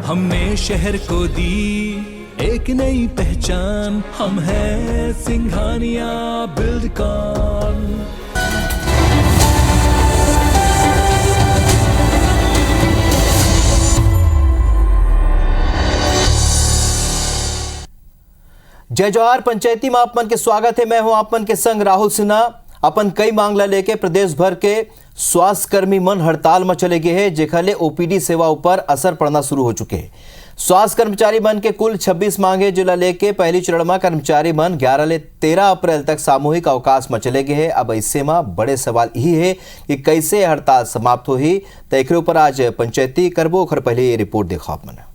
हमने शहर को दी एक नई पहचान, हम हैं सिंघानिया बिल्डकॉन। जय जवाहर पंचायती में आपमन के स्वागत है। मैं हूं आपमन के संग राहुल सिन्हा। अपन कई मांगला लेके प्रदेश भर के स्वास्थ्य कर्मी मन हड़ताल में चले गए हैं, जेखर ले ओपीडी सेवा ऊपर असर पड़ना शुरू हो चुके हैं। स्वास्थ्य कर्मचारी मन के कुल 26 मांगे जिला लेके पहली चरण में कर्मचारी मन 11 ले 13 अप्रैल तक सामूहिक अवकाश में चले गए हैं। अब ऐसे में बड़े सवाल यही है कि कैसे हड़ताल समाप्त होही, तो एक ऊपर आज पंचायती करबो। ओकर पहले ये रिपोर्ट देखो आप मन।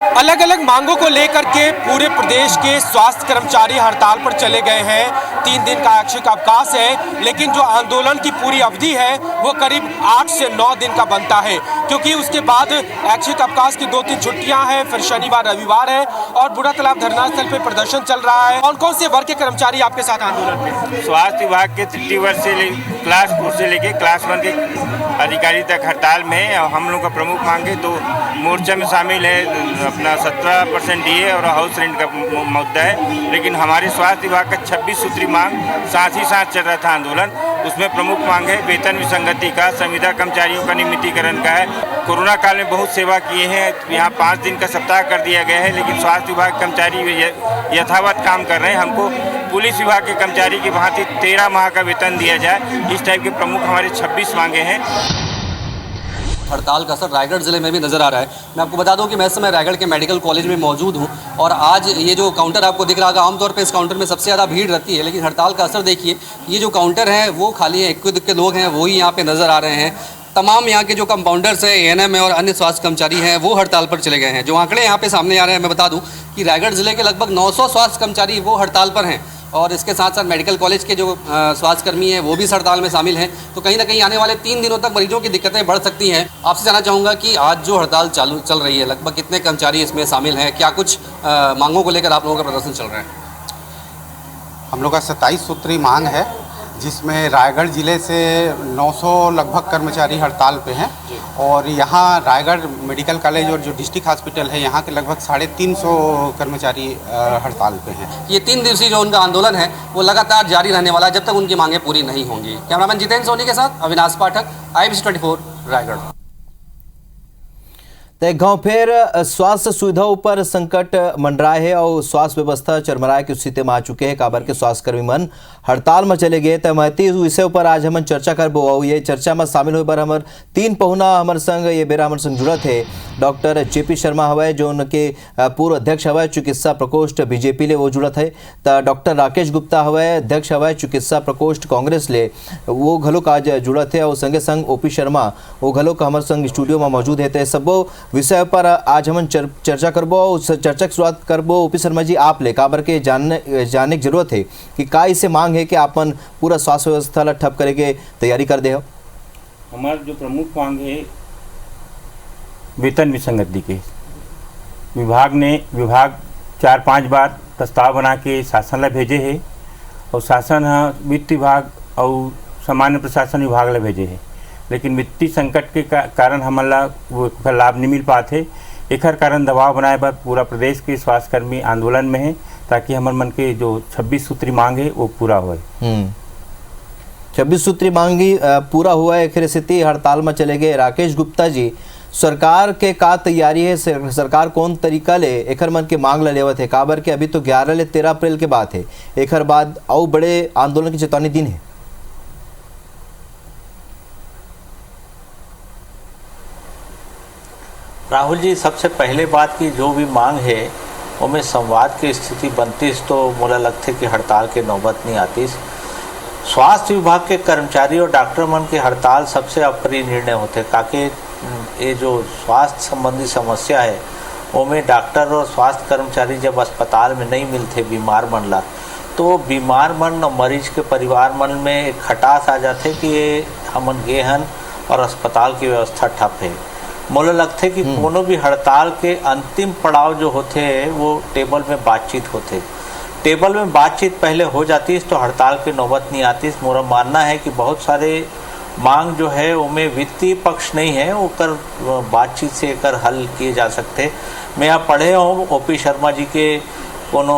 अलग अलग मांगों को लेकर के पूरे प्रदेश के स्वास्थ्य कर्मचारी हड़ताल पर चले गए हैं। 3 दिन का ऐच्छिक अवकाश है, लेकिन जो आंदोलन की पूरी अवधि है वो करीब 8 से 9 दिन का बनता है, क्योंकि उसके बाद ऐच्छिक अवकाश की 2-3 छुट्टियां हैं, फिर शनिवार रविवार है और बुढ़ा तालाब धरना स्थल पे प्रदर्शन चल रहा है। कौन कौन से वर्ग के कर्मचारी आपके साथ आंदोलन में? स्वास्थ्य विभाग के तृतीय वर्ग से क्लास 4 से लेके क्लास 1 के अधिकारी तक हड़ताल में। हम लोग का प्रमुख मांगे तो मोर्चा में शामिल है अपना 17% डीए और हाउस रेंट का मुद्दा है, लेकिन हमारे स्वास्थ्य विभाग का 26 सूत्री मांग साथ ही साथ चल रहा था आंदोलन। उसमें प्रमुख मांग है वेतन विसंगति का, संविदा कर्मचारियों का नियमितीकरण का है। कोरोना काल में बहुत सेवा किए हैं, यहाँ 5 दिन का सप्ताह कर दिया गया है, लेकिन स्वास्थ्य विभाग कर्मचारी यथावत काम कर रहे हैं। हमको पुलिस विभाग के कर्मचारी की भांति 13 माह का वेतन दिया जाए, इस टाइप के प्रमुख हमारे 26 मांगे हैं। हड़ताल का असर रायगढ़ ज़िले में भी नज़र आ रहा है। मैं आपको बता दूं कि मैं इस समय रायगढ़ के मेडिकल कॉलेज में मौजूद हूं और आज ये जो काउंटर आपको दिख रहा होगा, आमतौर पे इस काउंटर में सबसे ज़्यादा भीड़ रहती है, लेकिन हड़ताल का असर देखिए, ये जो काउंटर है वो खाली है, इक्के दुक्के लोग हैं वो ही यहाँ पे नज़र आ रहे हैं। तमाम यहाँ के जो कंपाउंडर्स हैं, एएनएम और अन्य स्वास्थ्य कर्मचारी हैं वो हड़ताल पर चले गए हैं। जो आंकड़े यहाँ पे सामने आ रहे हैं, मैं बता दूँ कि रायगढ़ ज़िले के लगभग 900 स्वास्थ्य कर्मचारी वो हड़ताल पर हैं और इसके साथ साथ मेडिकल कॉलेज के जो स्वास्थ्यकर्मी हैं वो भी इस हड़ताल में शामिल हैं। तो कहीं ना कहीं आने वाले 3 दिनों तक मरीजों की दिक्कतें बढ़ सकती हैं। आपसे जानना चाहूँगा कि आज जो हड़ताल चल रही है, लगभग कितने कर्मचारी इसमें शामिल हैं? क्या कुछ मांगों को लेकर आप लोगों का प्रदर्शन चल रहा है? हम लोग का 27 सूत्री मांग है, जिसमें रायगढ़ ज़िले से 900 लगभग कर्मचारी हड़ताल पे हैं और यहाँ रायगढ़ मेडिकल कॉलेज और जो डिस्ट्रिक्ट हॉस्पिटल है यहाँ के लगभग 350 कर्मचारी हड़ताल पे हैं। ये 3 दिवसीय जो उनका आंदोलन है वो लगातार जारी रहने वाला है जब तक उनकी मांगें पूरी नहीं होंगी। कैमरामैन जितेंद्र सोनी के साथ अविनाश पाठक, IBC 24 रायगढ़। एक गांव फिर स्वास्थ्य सुविधाओं पर संकट मंडराए है और स्वास्थ्य व्यवस्था चरमराए की स्थिति में आ चुके हैं। काबर के स्वास्थ्य कर्मी मन हड़ताल में चले गए। महती विषय पर आज हम चर्चा करबो और ये चर्चा में शामिल होए बर हमार 3 पहुना हमार संग ये बेरा हमार संग जुड़त है। डॉक्टर JP शर्मा हवाए जो उनके पूर्व अध्यक्ष हवाए चिकित्सा प्रकोष्ठ BJP ले वो जुड़त है। तो डॉक्टर राकेश गुप्ता हवाए अध्यक्ष हवाए चिकित्सा प्रकोष्ठ कांग्रेस ले वो घलोक आज जुड़त है और संगे संग OP शर्मा वो घलोक हमार संग स्टूडियो में मौजूद है। तो सबो विषय पर आज हम चर्चा करबो। उस चर्चा की शुरुआत करबो OP शर्मा जी आप ले, काबर के जानने की जरूरत है कि का इसे मांग है कि आपन पूरा स्वास्थ्य व्यवस्था ला ठप करे के तैयारी कर दे हो। हमारा जो प्रमुख मांग है वेतन विसंगति के, विभाग 4-5 बार प्रस्ताव बना के शासन ला भेजे है और शासन वित्त विभाग और सामान्य प्रशासन विभाग ला भेजे है, लेकिन वित्तीय संकट के कारण हमला वो लाभ नहीं मिल पाते। एक कारण दबाव बनाए पर पूरा प्रदेश के स्वास्थ्यकर्मी आंदोलन में है ताकि हमार मन के जो 26 सूत्री मांग है वो पूरा हो। 26 सूत्री मांगी पूरा हुआ है, फिर स्थिति हड़ताल में चले गए। राकेश गुप्ता जी, सरकार के का तैयारी है? सरकार कौन तरीका ले एकर मन के मांग लेवत है? काबर के अभी तो 11 ले 13 अप्रैल के बात है, एकर बाद और बड़े आंदोलन की चेतावनी दिन है। राहुल जी, सबसे पहले बात की जो भी मांग है उनमें संवाद की स्थिति बनती तो मुझे लगता है कि हड़ताल के नौबत नहीं आती। स्वास्थ्य विभाग के कर्मचारी और डॉक्टर मन की हड़ताल सबसे अप्रिय निर्णय होते, ताकि ये जो स्वास्थ्य संबंधी समस्या है उनमें डॉक्टर और स्वास्थ्य कर्मचारी जब अस्पताल में नहीं मिलते बीमार मन ला, तो बीमार मन और मरीज के परिवार मन में एक खटास आ जाते कि ये हमन गेहन और अस्पताल की व्यवस्था ठप है। मुझे लगता है कि कोनो भी हड़ताल के अंतिम पड़ाव जो होते हैं वो टेबल में बातचीत होते। टेबल में बातचीत पहले हो जाती है तो हड़ताल की नौबत नहीं आती। मेरा मानना है कि बहुत सारे मांग जो है उनमें वित्तीय पक्ष नहीं है, वो कर बातचीत से कर हल किए जा सकते। मैं यहाँ पढ़े हूँ ओपी शर्मा जी के कोनो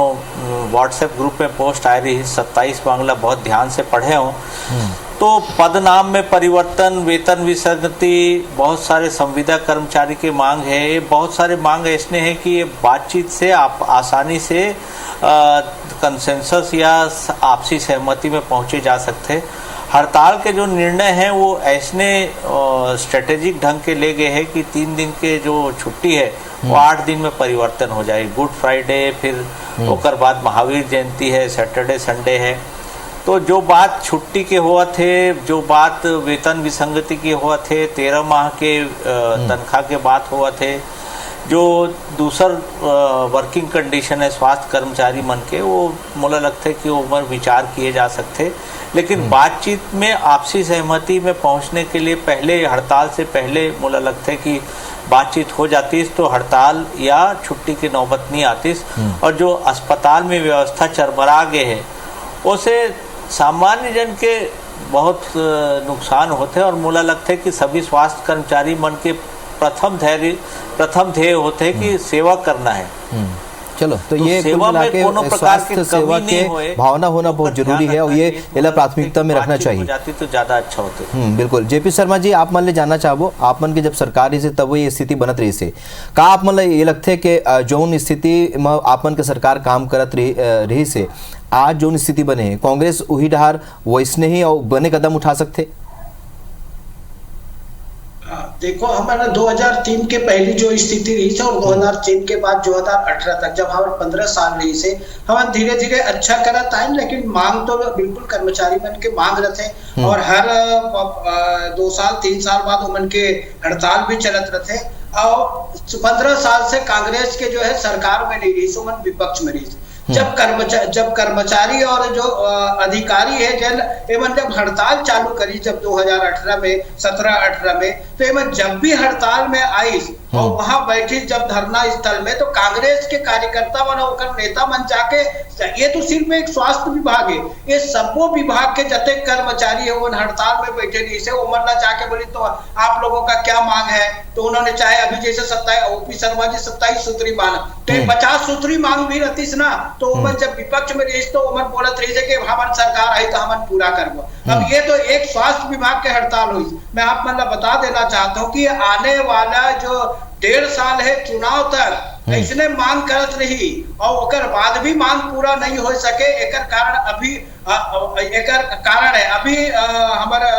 व्हाट्सएप ग्रुप में पोस्ट आ रही 27 मांगला बहुत ध्यान से पढ़े हूँ। तो पद नाम में परिवर्तन, वेतन विसंगति, बहुत सारे संविदा कर्मचारी के मांग है। ये बहुत सारे मांग ऐसे हैं कि ये बातचीत से आप आसानी से कंसेंसस या आपसी सहमति में पहुंचे जा सकते। हड़ताल के जो निर्णय हैं वो ऐसे स्ट्रेटेजिक ढंग के ले गए हैं कि 3 दिन के जो छुट्टी है वो 8 दिन में परिवर्तन हो जाए। गुड फ्राइडे, फिर ओकर बाद महावीर जयंती है, सैटरडे संडे है। तो जो बात छुट्टी के हुआ थे, जो बात वेतन विसंगति की हुआ थे, 13 माह के तनख्वाह के बात हुआ थे, जो दूसर वर्किंग कंडीशन है स्वास्थ्य कर्मचारी मन के, वो मुझे लगता है कि उम्र विचार किए जा सकते। लेकिन बातचीत में आपसी सहमति में पहुंचने के लिए पहले, हड़ताल से पहले मुझे लगता है कि बातचीत हो जाती तो हड़ताल या छुट्टी की नौबत नहीं आती। और जो अस्पताल में व्यवस्था चरमरा गए है उसे सामान्य जन के बहुत नुकसान होते हैं। और मुझे लगता है कि सभी स्वास्थ्य कर्मचारी मन के प्रथम ध्येय होते हैं कि सेवा करना है। चलो, तो ये कुल मिला के स्वास्थ्य सेवा के भावना होना बहुत जरूरी है और ये इला प्राथमिकता में रखना चाहिए। जाती तो ज्यादा अच्छा होते। बिल्कुल। जेपी शर्मा जी, आप मन ले जानना चाहबो, आप मन के जब सरकार रही से तब ये स्थिति बनत रही से का आप मन ये लगते कि जौन स्थिति में आप मन के सरकार काम करत रही से आज जौन स्थिति बने कांग्रेस उही डहार वैसने ही और बने कदम उठा सकते? देखो, हमारा 2003 के पहली जो स्थिति रही थी और 2003 के बाद 2018 तक जब हमारे 15 साल रही से हम धीरे धीरे अच्छा करत आए, लेकिन मांग तो बिल्कुल कर्मचारी मन के मांग रहते और हर 2 साल 3 साल बाद उमन के हड़ताल भी चलत रहते। और 15 साल से कांग्रेस के जो है सरकार में नहीं रही, उमन विपक्ष में रही। जब कर्मचारी और जो अधिकारी है जब हड़ताल चालू करी जब 2018 में 17-18 में, तो एमन जब भी हड़ताल में आई और वहां बैठी जब धरना स्थल में, तो कांग्रेस के कार्यकर्ता मन और नेता मन जाके, ये तो सिर्फ एक स्वास्थ्य विभाग है, ये सबो विभाग के जते कर्मचारी है वो हड़ताल में बैठे नहीं से उमर ना जाके बोली तो आप लोगों का क्या मांग है। तो उन्होंने चाहे अभी जैसे ओपी शर्मा जी 27 सूत्री मांग, तो 50 सूत्री मांग भी रहती ना, तो उमर जब विपक्ष में रही तो उमर बोलत रही है कि हमारी सरकार आई तो हम पूरा करबो। अब ये तो एक स्वास्थ्य विभाग के हड़ताल हुई। मैं आप मतलब बता देना चाहता हूँ कि आने वाला जो 1.5 साल है चुनाव तक इसने मांग करत रही और ओकर बाद भी मांग पूरा नहीं हो सके। एकर कारण है अभी हमारा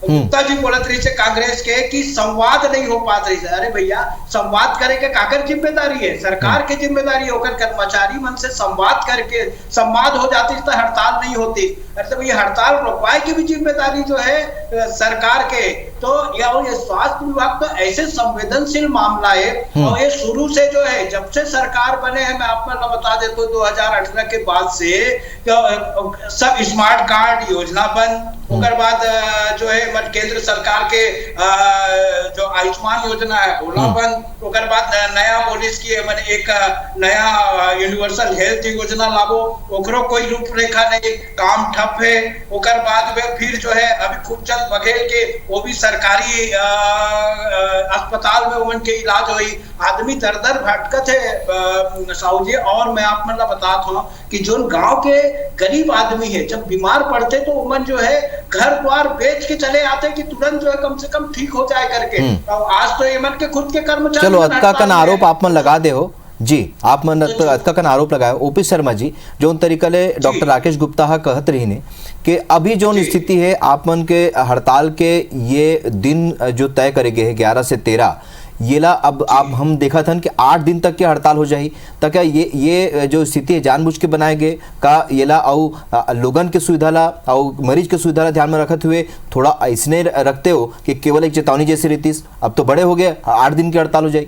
गुप्ता जी बोलत रही है कांग्रेस के कि संवाद नहीं हो पात रही है। अरे भैया, संवाद करे के काकर जिम्मेदारी है? सरकार की जिम्मेदारी है। ओकर कर्मचारी मन से संवाद करके संवाद हो जाती तो हड़ताल नहीं होती। अरे तो भैया, हड़ताल रोकवाए की भी जिम्मेदारी जो है सरकार के। तो ये स्वास्थ्य विभाग तो ऐसे संवेदनशील मामला है और ये शुरू से जो है जब से सरकार बने हैं, मैं आपको बता देता हूँ 2018 के बाद से सब स्मार्ट कार्ड योजना बंद, उसके बाद जो है केंद्र सरकार के जो आयुष्मान योजना है ओला बंद, उसके बाद नया पुलिस की मैंने एक नया यूनिवर्सल हेल्थ योजना लाभो, ओकरो कोई रूपरेखा नहीं, काम ठप है। उसके बाद में फिर जो है अभी खूबचंद बघेल के वो भी सरकारी अस्पताल में उमन के इलाज हुई। आदमी दर दर भटकत है साहू जी। और मैं आप मतलब बताता हूँ कि जो गांव के गरीब आदमी है जब बीमार पड़ते तो उमन जो है घर द्वार बेच के चले आते कि तुरंत जो है कम से कम ठीक हो जाए करके। और आज तो एमन के खुद के कर्मचारी चलो अतका कन आरोप आप मन लगा दे हो जी, आप मन अतका कन आरोप लगाए। ओपी शर्मा जी, जो तरीका ले डॉक्टर राकेश गुप्ता हा कहत रही ने कि अभी जो स्थिति है आप मन के हड़ताल के ये दिन जो तय करे गए है 11 से 13 येला अब आप हम देखा था कि 8 दिन तक की हड़ताल हो जाए, तो क्या ये जो स्थिति है जानबूझ के बनाए गए का येला और लोगन के सुविधा ला और मरीज के सुविधा ला ध्यान में रखते हुए थोड़ा ऐसने रखते हो कि केवल एक चेतावनी जैसी रहती? अब तो बड़े हो गए, 8 दिन की हड़ताल हो जाए।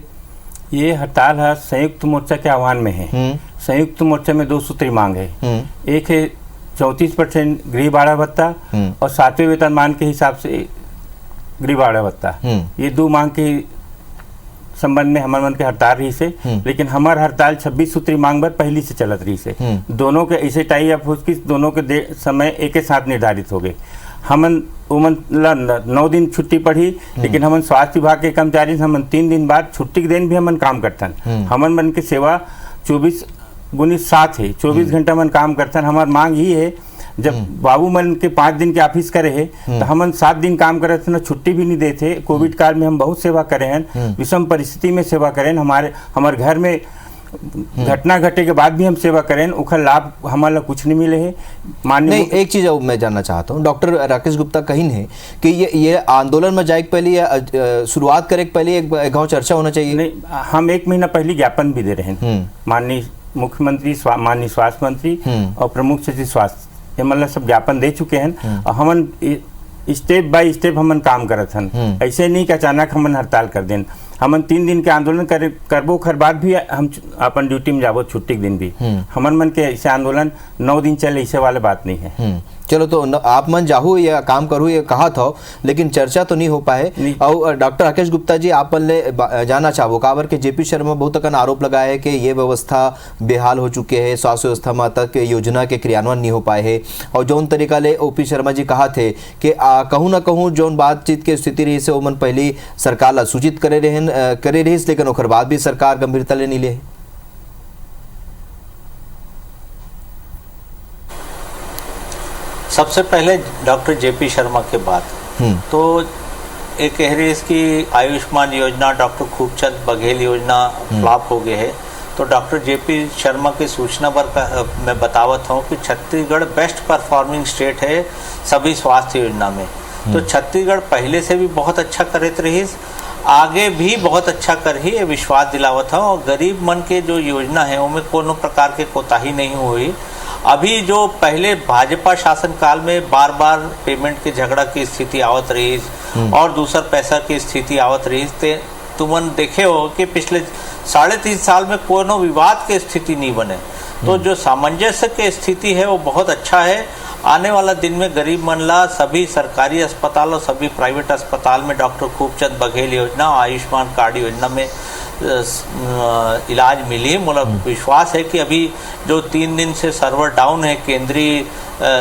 ये हड़ताल है संयुक्त मोर्चा के आह्वान में है। संयुक्त मोर्चा में 2 सूत्री मांग है। एक है 34% गृह भाड़ा भत्ता और 7वें वेतनमान के हिसाब से गृह भाड़ा भत्ता। ये 2 मांग के संबंध में हमारे मन के हड़ताल रही से, लेकिन हमार हड़ताल 26 सूत्री मांग पर पहली से चलत रही से। दोनों के ऐसे टाई अप हो कि दोनों के समय एक साथ निर्धारित हो गए। हमन उमन 9 दिन छुट्टी पड़ी, लेकिन हमन स्वास्थ्य विभाग के कर्मचारी हमन 3 दिन बाद छुट्टी के दिन भी हमन काम करतन। हमन मन के सेवा 24x7 है, 24 घंटा मन काम करतन। हमार मांग ही है, जब बाबू मन के 5 दिन के ऑफिस करे है तो हमन 7 दिन काम करे थे, छुट्टी भी नहीं देते। कोविड काल में हम बहुत सेवा करे हैं, विषम परिस्थिति में सेवा करें। हमारे घर में घटना घटे के बाद भी हम सेवा करें, उखर लाभ हमारा कुछ नहीं मिले है। नहीं, एक चीज मैं जानना चाहता हूँ, डॉक्टर राकेश गुप्ता कहीं है कि ये आंदोलन में जाए के पहले शुरुआत करे के पहले एक गाँव चर्चा होना चाहिए। नहीं, हम 1 महीना पहले ज्ञापन भी दे रहे हैं माननीय मुख्यमंत्री, माननीय स्वास्थ्य मंत्री और प्रमुख सचिव स्वास्थ्य, ये मतलब सब ज्ञापन दे चुके हैं। और हमन स्टेप बाय स्टेप हमन काम करत हन, ऐसे नहीं कि अचानक हमन हड़ताल कर दें। हमन 3 दिन के आंदोलन करबो खर बाद भी हम अपन ड्यूटी में जाबो, छुट्टी के दिन भी हमन मन के ऐसे आंदोलन 9 दिन चले, ऐसे वाले बात नहीं है। चलो, तो आप मन जाहू या काम करूँ ये कहा था, लेकिन चर्चा तो नहीं हो पाए। और डॉक्टर राकेश गुप्ता जी, आप जाना चाहो काबर के जेपी शर्मा बहुत अकन आरोप लगाया है कि ये व्यवस्था बेहाल हो चुके हैं, स्वास्थ्य व्यवस्था में तक योजना के क्रियान्वयन नहीं हो पाए है। और जौन तरीका ले ओपी शर्मा जी कहा थे कि कहूँ ना कहूँ जौन बातचीत के स्थिति रही से ओमन पहले सरकार ला सूचित करे रहीस, लेकिन ओकर बाद भी सरकार गंभीरता ले नहीं ले। सबसे पहले डॉक्टर जेपी शर्मा के बात तो एक कह रही है कि आयुष्मान योजना, डॉक्टर खूबचंद बघेल योजना फ्लॉप हो गए है। तो डॉक्टर जेपी शर्मा की सूचना पर मैं बतावत हूँ कि छत्तीसगढ़ बेस्ट परफॉर्मिंग स्टेट है सभी स्वास्थ्य योजना में। तो छत्तीसगढ़ पहले से भी बहुत अच्छा करते रही, आगे भी बहुत अच्छा कर ही, विश्वास दिलावत हूँ। और गरीब मन के जो योजना है उनमें कोनो प्रकार के कोताही नहीं हुई। अभी जो पहले भाजपा शासन काल में बार बार पेमेंट के झगड़ा की स्थिति आवत रही और दूसर पैसा की स्थिति आवत रही, तुमन देखे हो कि पिछले 3.5 साल में कोनो विवाद के स्थिति नहीं बने। तो जो सामंजस्य की स्थिति है वो बहुत अच्छा है। आने वाला दिन में गरीब मन ला सभी सरकारी अस्पताल और सभी प्राइवेट अस्पताल में डॉक्टर खूबचंद बघेल योजना, आयुष्मान कार्ड योजना में इलाज मिली। मतलब विश्वास है कि अभी जो 3 दिन से सर्वर डाउन है केंद्रीय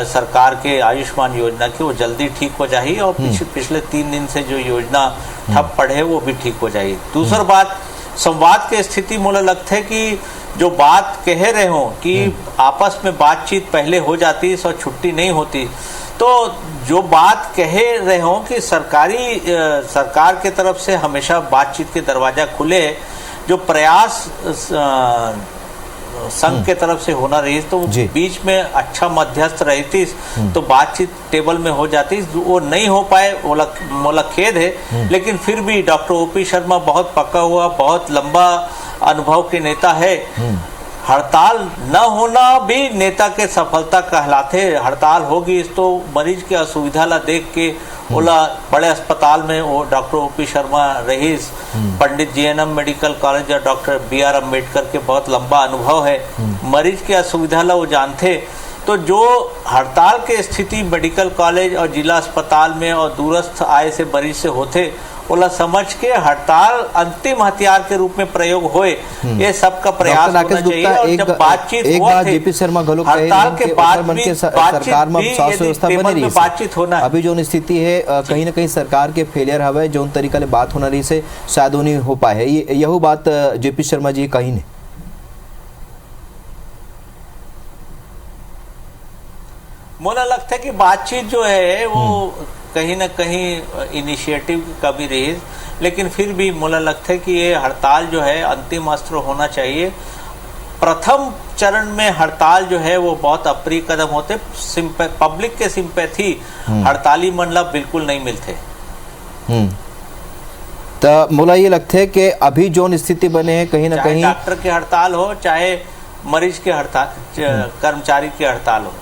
सरकार के आयुष्मान योजना की, वो जल्दी ठीक हो जाएगी। और पिछले 3 दिन से जो योजना ठप पड़े वो भी ठीक हो जाएगी। दूसरी बात, संवाद की स्थिति मुझे लगता है कि जो बात कह रहे हो कि आपस में बातचीत पहले हो जाती है और छुट्टी नहीं होती, तो जो बात कह रहे हो कि सरकार के तरफ से हमेशा बातचीत के दरवाजा खुले, जो प्रयास संघ के तरफ से होना रही तो बीच में अच्छा मध्यस्थ रहती तो बातचीत टेबल में हो जाती, वो नहीं हो पाए, मोला खेद है। लेकिन फिर भी डॉक्टर ओपी शर्मा बहुत पक्का हुआ, बहुत लंबा अनुभव के नेता है। हड़ताल न होना भी नेता के सफलता कहलाते। हड़ताल होगी तो मरीज के असुविधा ला देख के ओला बड़े अस्पताल में वो डॉक्टर ओपी शर्मा रहीस, पंडित जीएनएम मेडिकल कॉलेज और डॉक्टर बीआर अम्बेडकर के बहुत लंबा अनुभव है, मरीज के असुविधा ला वो जानते। तो जो हड़ताल के स्थिति मेडिकल कॉलेज और जिला अस्पताल में और दूरस्थ आय से मरीज से होते, ओला समझ के हड़ताल अंतिम हथियार के रूप में प्रयोग होए, ये सबका प्रयास होना चाहिए। और जब बातचीत हड़ताल के बाद भी सरकार में स्वास्थ्य व्यवस्था बनी रही, बातचीत होना अभी जो स्थिति है कहीं ना कहीं सरकार के फेलियर हवे, जो तरीका ले बात होना रही से शायद नहीं हो पाए है। यही बात जेपी शर्मा जी कही ने। मुझे लगता है कि बातचीत जो है वो कहीं ना कहीं इनिशिएटिव की कमी रही, लेकिन फिर भी मुझे लगता है कि ये हड़ताल जो है अंतिम अस्त्र होना चाहिए। प्रथम चरण में हड़ताल जो है वो बहुत अप्रिय कदम होते, पब्लिक के सिंपैथी हड़ताली मन ला बिल्कुल नहीं मिलते। तो मुझे ये लगता है कि अभी जो स्थिति बने हैं कहीं ना कहीं, डॉक्टर की हड़ताल हो चाहे मरीज के हड़ताल, कर्मचारी की हड़ताल हो।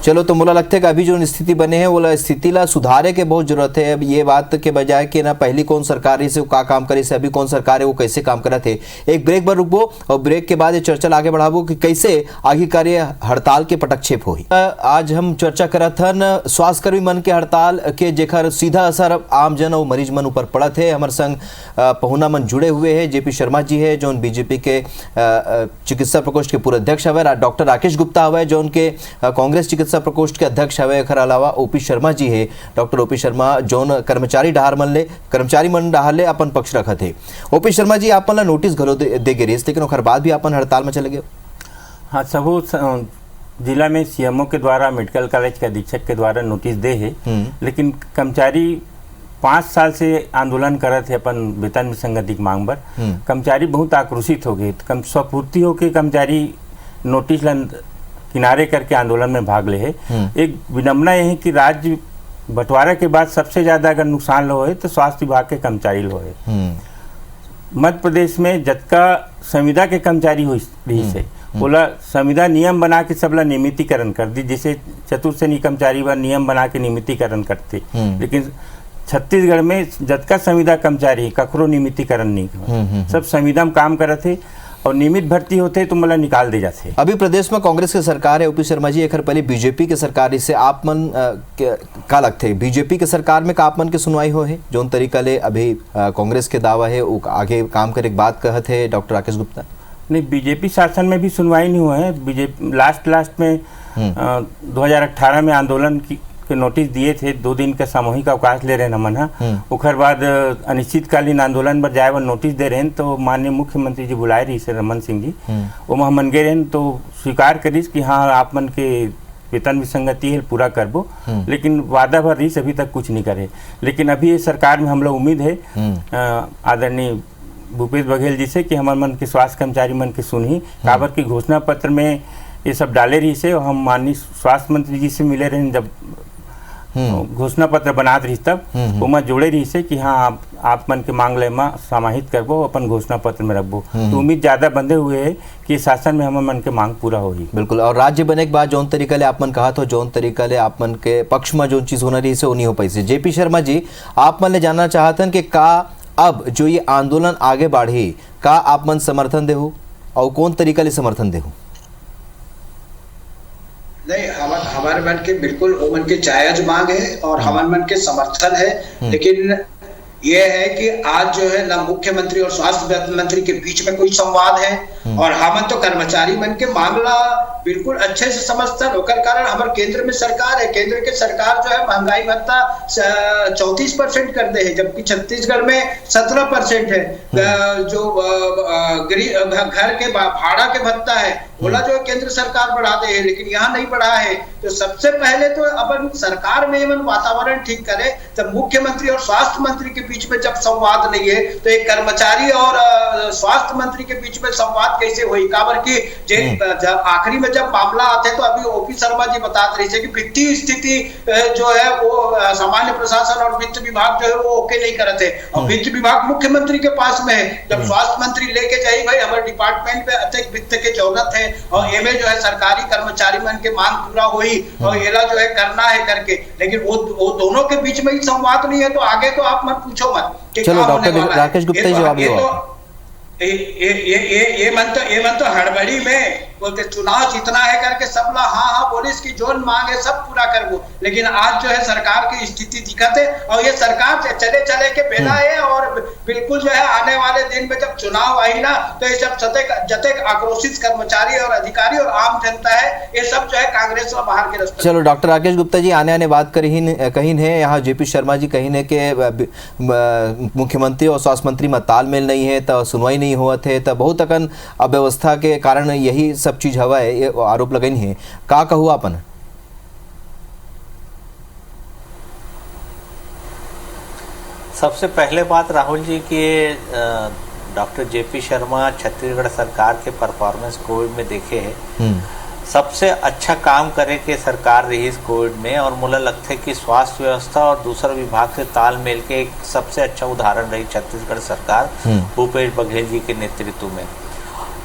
चलो, तो मुझे लगता है कि अभी जो स्थिति बने हैं वो स्थिति ला सुधारे के बहुत जरूरत है। अब ये बात के बजाय कि ना पहली कौन सरकार से का काम करे से अभी कौन सरकार है वो कैसे काम कर रहे थे। एक ब्रेक पर रुकबो और ब्रेक के बाद ये चर्चा आगे बढ़ाबो कि कैसे आगे कार्य हड़ताल के पटक्षेप हुई। आज हम चर्चा करत हन स्वास्थ्य कर्मी मन के हड़ताल के जेकर सीधा असर आम जन और मरीज मन ऊपर पड़त है। हमारे संग पहुना मन जुड़े हुए है, जेपी शर्मा जी है जो बीजेपी के चिकित्सा प्रकोष्ठ के पूर्व अध्यक्ष हवे, डॉक्टर राकेश गुप्ता हवे जो उनके कांग्रेस चिकित्सा व्यवस्था प्रकोष्ठ के अध्यक्ष हवे। एकर अलावा ओपी शर्मा जी है। डॉक्टर ओपी शर्मा जौन कर्मचारी कर्मचारी मन डाहर ले अपन पक्ष रखत है। ओपी शर्मा जी आपन ला नोटिस घलो दे गे रहिस, लेकिन ओकर बाद भी अपन हड़ताल में चले गए। हाँ, सबो जिला में सीएमओ के द्वारा मेडिकल कॉलेज के अधीक्षक के द्वारा नोटिस दे है, लेकिन कर्मचारी 5 साल से आंदोलन करत है अपन वेतन विसंगति की मांग पर। कर्मचारी बहुत आक्रोशित हो गए। स्वपूर्ति होकर कर्मचारी नोटिस किनारे करके आंदोलन में भाग ले है। एक विडम्बना यह है कि राज्य बंटवारा के बाद सबसे ज्यादा अगर नुकसान हो तो स्वास्थ्य विभाग के कर्मचारी हो है। मध्य प्रदेश में जतका संविदा के कर्मचारी हो रही से बोला संविदा नियम बना के सबला नियमितीकरण कर दी, जैसे चतुर्श्रेणी कर्मचारी व नियम बना के नियमितीकरण करते, लेकिन छत्तीसगढ़ में जतका संविदा कर्मचारी ककरो नियमितीकरण नहीं, सब संविदा में काम करत थे और नियमित भर्ती होते तो मतलब निकाल दे जाते। अभी प्रदेश में कांग्रेस की सरकार है। ओपी शर्मा जी, एक पहले बीजेपी की सरकार से आप मन का लगते बीजेपी की सरकार में का आप मन की सुनवाई हो है जोन तरीका ले अभी कांग्रेस के दावा है वो आगे काम करे बात कहत है डॉक्टर राकेश गुप्ता? नहीं, बीजेपी शासन में भी सुनवाई नहीं हुआ है। बीजेपी लास्ट में 2018 में आंदोलन के नोटिस दिए थे, 2 दिन का सामूहिक अवकाश ले रहे नमन है। उखर बाद अनिश्चितकालीन आंदोलन पर जाए वो नोटिस दे रहे हैं, तो माननीय मुख्यमंत्री जी बुलाए रही से रमन सिंह जी, वो मन गए रहे तो स्वीकार करीस कि हाँ आप मन के वेतन विसंगति है पूरा करबो, लेकिन वादा भर रही अभी तक कुछ नहीं करे। लेकिन अभी ये सरकार में हम लोग उम्मीद है आदरणीय भूपेश बघेल जी से कि हमारे मन के स्वास्थ्य कर्मचारी मन के सुनही काबर की घोषणा पत्र में ये सब डाले रही से। हम माननीय स्वास्थ्य मंत्री जी से मिले रहे जब घोषणा पत्र बनात रही तब वो जोड़े रही से कि हाँ आप मन के मांग ले समाहित करबो अपन घोषणा पत्र में रखबो, तो उम्मीद ज्यादा बंधे हुए है कि शासन में हमारे मन के मांग पूरा होगी। बिल्कुल। और राज्य बने के बाद जौन तरीका ले आप मन कहा तो जौन तरीका ले आप मन के पक्ष में जो चीज होना रही से वो नहीं हो पाई से। जेपी शर्मा जी, आप मन ले जानना चाहतन कि का अब जो ये आंदोलन आगे बढ़ी का आप मन समर्थन देहु और कौन तरीका ले समर्थन देहु? नहीं, हमारे मन के बिल्कुल वो मन के जायज मांग है और हमारे मन के समर्थन है, लेकिन ये है कि आज जो है ना मुख्यमंत्री और स्वास्थ्य मंत्री के बीच में कोई संवाद है और हम तो कर्मचारी मन के मामला बिल्कुल अच्छे से समझता होकर कारण हमारे केंद्र में सरकार है। केंद्र के सरकार जो है महंगाई भत्ता 34% कर दे है, जबकि छत्तीसगढ़ में 17% है। जो घर के भाड़ा के भत्ता है बोला जो केंद्र सरकार बढ़ा दे है, लेकिन यहाँ नहीं बढ़ा है। तो सबसे पहले तो अपन सरकार में वातावरण ठीक करे, तब मुख्यमंत्री और स्वास्थ्य मंत्री के बीच में जब संवाद नहीं है तो एक कर्मचारी और स्वास्थ्य मंत्री के बीच में संवाद कैसे हुई? काबर की आखिरी में जब मामला आते तो अभी ओपी शर्मा जी बता रही थे कि वित्तीय स्थिति जो है वो सामान्य प्रशासन और वित्त विभाग जो है वो ओके नहीं करते और वित्त विभाग मुख्यमंत्री के पास में है। जब स्वास्थ्य मंत्री लेके जाए भाई हमारे डिपार्टमेंट में अत्यधिक वित्त की जरूरत है और एमे जो है सरकारी कर्मचारी मन के मांग पूरा हुई और एला जो है करना है करके, लेकिन वो दोनों के बीच में ही संवाद नहीं है तो आगे तो आप मत पूछो मत। चलो डॉक्टर राकेश गुप्ता जी जवाब दो। ये मन तो हड़बड़ी में बोलते चुनाव जीतना है करके सब ला हाँ पुलिस की जोन मांग है सब पूरा कर वो, लेकिन आज जो है सरकार की स्थिति दिखत है और ये सरकार चले के बेला है और बिल्कुल जो है आने वाले दिन में जब चुनाव आई ना तो ये सब जतेक आक्रोशित कर्मचारी और अधिकारी और आम जनता है ये सब जो है कांग्रेस और बाहर के रास्ते। चलो डॉक्टर राकेश गुप्ता जी आने बात कहीं है यहाँ जेपी शर्मा जी कहीं ने के मुख्यमंत्री और स्वास्थ्य मंत्री में तालमेल नहीं है तो सुनवाई नहीं हुआ थे तो बहुत अकन अव्यवस्था के कारण यही सब चीज हवा है, ये आरोप लगनी है का कहूँ अपन? सबसे पहले बात राहुल जी की डॉक्टर जेपी शर्मा छत्तीसगढ़ सरकार के परफॉर्मेंस कोविड में देखे है सबसे अच्छा काम करे के सरकार रही इस कोविड में और मुझे लगता है कि स्वास्थ्य व्यवस्था और दूसरा विभाग से तालमेल के एक सबसे अच्छा उदाहरण रही छत्तीसगढ़ सरकार भूपेश बघेल जी के नेतृत्व में।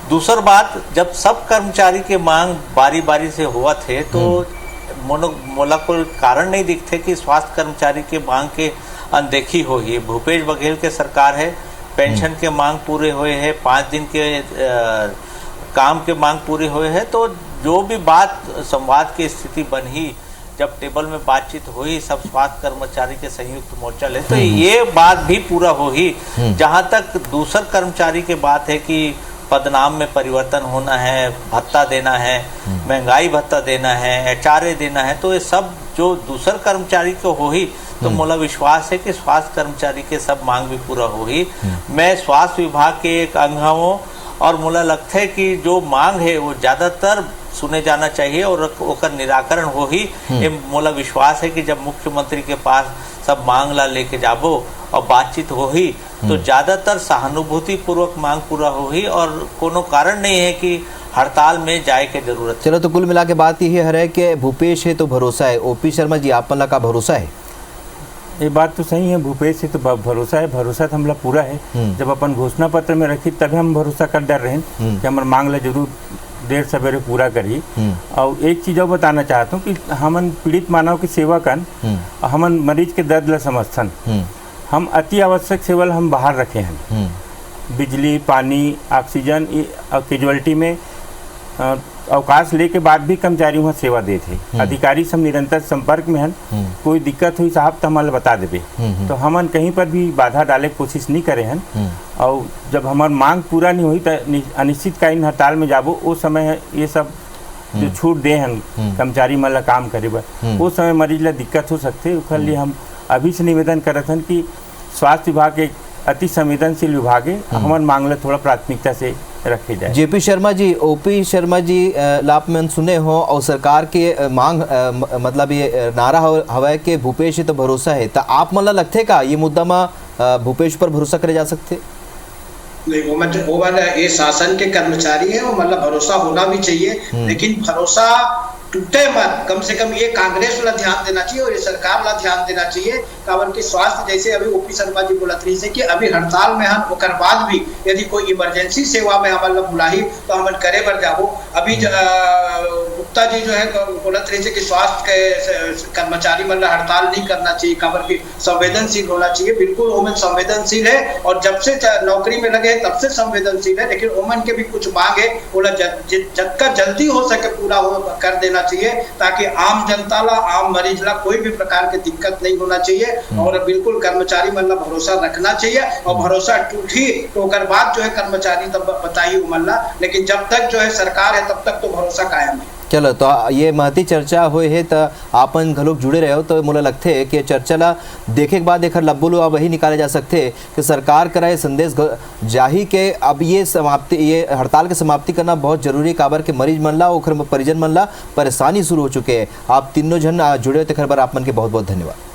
दूसरी बात, जब सब कर्मचारी के मांग बारी बारी से हुआ थे तो मोला कोई कारण नहीं दिखते कि स्वास्थ्य कर्मचारी के मांग के अनदेखी हो ही। भूपेश बघेल के सरकार है, पेंशन के मांग पूरे हुए हैं, 5 दिन के काम के मांग पूरे हुए हैं, तो जो भी बात संवाद की स्थिति बनी जब टेबल में बातचीत हुई सब स्वास्थ्य कर्मचारी के संयुक्त मोर्चा ले तो ये बात भी पूरा हो ही। जहां तक दूसर कर्मचारी के बात है कि पदनाम में परिवर्तन होना है, भत्ता देना है, महंगाई भत्ता देना है, HRA देना है, तो ये सब जो दूसर कर्मचारी को हो ही, तो मोला विश्वास है कि स्वास्थ्य कर्मचारी के सब मांग भी पूरा हो ही। मैं स्वास्थ्य विभाग के एक अंग हूँ और मोला लगता है कि जो मांग है वो ज़्यादातर सुने जाना चाहिए और ओकर निराकरण हो ही। ये मोला विश्वास है कि जब मुख्यमंत्री के पास सब मांग ला लेके जाबो और बातचीत हो ही तो ज़्यादातर सहानुभूति पूर्वक मांग पूरा हो ही और कोनो कारण नहीं है कि हड़ताल में जाए के जरूरत। चलो, तो कुल मिला के बात यही है कि भूपेश है तो भरोसा है। OP शर्मा जी, आप मन का भरोसा है? ये बात तो सही है, भूपेश से तो भरोसा है, भरोसा तो हमला पूरा है। जब अपन घोषणा पत्र में रखी तभी हम भरोसा कर डर रहे हैं कि हमारे मांग ला जरूर देर सवेरे पूरा करी। और एक चीज़ और बताना चाहता हूँ कि हमन पीड़ित मानव की सेवा कर, हमन मरीज के दर्द ला समझथन। हम अति आवश्यक सेवा हम बाहर रखे हैं, बिजली, पानी, ऑक्सीजन, कैजुअलिटी में अवकाश ले के बाद भी कर्मचारी वहाँ सेवा देते। अधिकारी सब निरंतर संपर्क में हैं, कोई दिक्कत हुई साहब तो हमारे बता देवे। तो हमन कहीं पर भी बाधा डाले की कोशिश नहीं करे हैं। और जब हमारी मांग पूरा नहीं हुई तो अनिश्चितकालीन हड़ताल में जाबो, उस समय ये सब जो छूट दे हैं कर्मचारी मन ला काम करे बर, उस समय मरीज ला दिक्कत हो सकते। उसके लिए हम अभी से निवेदन करत हन कि स्वास्थ्य विभाग एक अति संवेदनशील विभाग है, हमारे मांग ला थोड़ा प्राथमिकता से रखे जाए। JP शर्मा जी, OP शर्मा जी, लाप में सुने हो और सरकार के मांग मतलब ये नारा हवा के भूपेश है तो भरोसा है, तो आप मन लगते का ये मुद्दा में भूपेश पर भरोसा करे जा सकते? नहीं, वो वाला ये शासन के कर्मचारी है, वो मतलब भरोसा होना भी चाहिए, लेकिन भरोसा टूटे मत। कम से कम ये कांग्रेस वाला ध्यान देना चाहिए और ये सरकार वाला ध्यान देना चाहिए। कारण की स्वास्थ्य, जैसे अभी OP शर्मा जी बोलत रही से कि अभी हड़ताल में हम ओकर बाद भी यदि कोई इमरजेंसी सेवा में हमारे बुलाही तो हम करे बर जाबो। अभी गुप्ता जी जो है बोलत रही से कि स्वास्थ्य के कर्मचारी मतलब हड़ताल नहीं करना चाहिए, कारण की संवेदनशील होना चाहिए। बिल्कुल ओमन संवेदनशील है और जब से नौकरी में लगे तब से संवेदनशील है, लेकिन ओमन के भी कुछ मांग है, बोला जितना जल्दी हो सके पूरा कर देना चाहिए, ताकि आम जनता ला, आम मरीज ला कोई भी प्रकार की दिक्कत नहीं होना चाहिए। और बिल्कुल कर्मचारी मतलब भरोसा रखना चाहिए और भरोसा टूटी तो ओकर बाद जो है कर्मचारी तब बताइए उमल्ला, लेकिन जब तक जो है सरकार है तब तक तो भरोसा कायम है। चलो, तो ये महती चर्चा हुए है तो आपन घलोक जुड़े रहे हो, तो मोला लगते है कि चर्चा ला देखे के बाद एक लब्बू लो वही निकाले जा सकते कि सरकार का ये संदेश जाही के अब ये हड़ताल की समाप्ति करना बहुत जरूरी है। काबर के मरीज मन ला और परिजन मन ला परेशानी शुरू हो चुके हैं। आप तीनों जन जुड़े हो तो खबर आप मन के बहुत बहुत धन्यवाद।